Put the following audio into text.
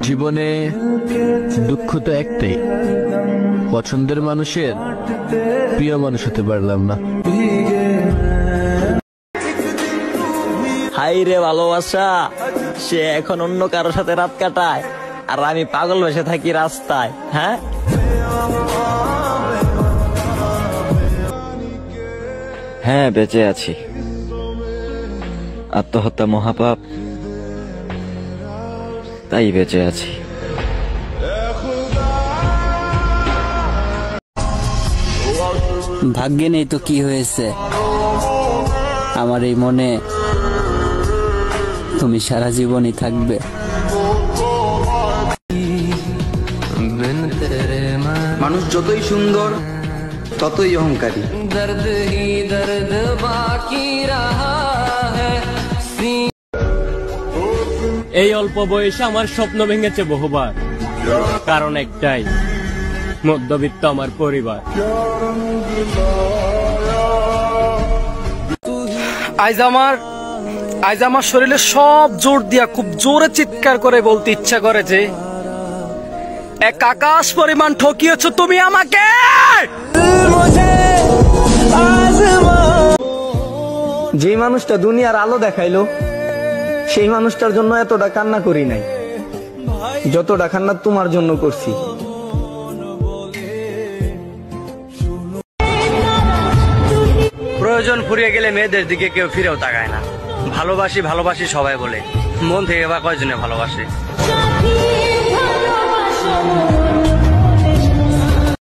জীবনে দুঃখ তো একটাই, পছন্দের মানুষের প্রিয় মানুষ হতে পারলাম না। হাই রে ভালোবাসা, সে এখন অন্য কারো সাথে রাত কাটায় আর আমি পাগল বেসে থাকি রাস্তায়। হ্যাঁ, হ্যাঁ বেঁচে আছি। আত্মহত্যা মহাপাপ, তাই বেঁচে আছি। ভাগ্যে নেই তো কি হয়েছে, আমার এই মনে তুমি সারা জীবনই থাকবে। মানুষ যতই সুন্দর ততই অহংকারী। এই অল্প বয়সে আমার স্বপ্ন ভেঙেছে বহুবার, কারণ একটাই, মধ্যবিত্ত আমার পরিবার। আজ আমার শরীরে সব জোর দিয়া খুব জোরে চিৎকার করে বলতে ইচ্ছা করে যে এক আকাশ পরিমাণ ঠকিয়েছো তুমি আমাকে। যে মানুষটা দুনিয়ার আলো দেখাইলো সেই মানুষটার জন্য এতটা কান্না করি নাই যতটা কান্না তোমার জন্য করছি। প্রয়োজন ফুরিয়ে গেলে মেয়েদের দিকে কেউ ফিরেও তাকায় না। ভালোবাসি ভালোবাসি সবাই বলে, মন থেকে বা কয়জনে ভালোবাসে।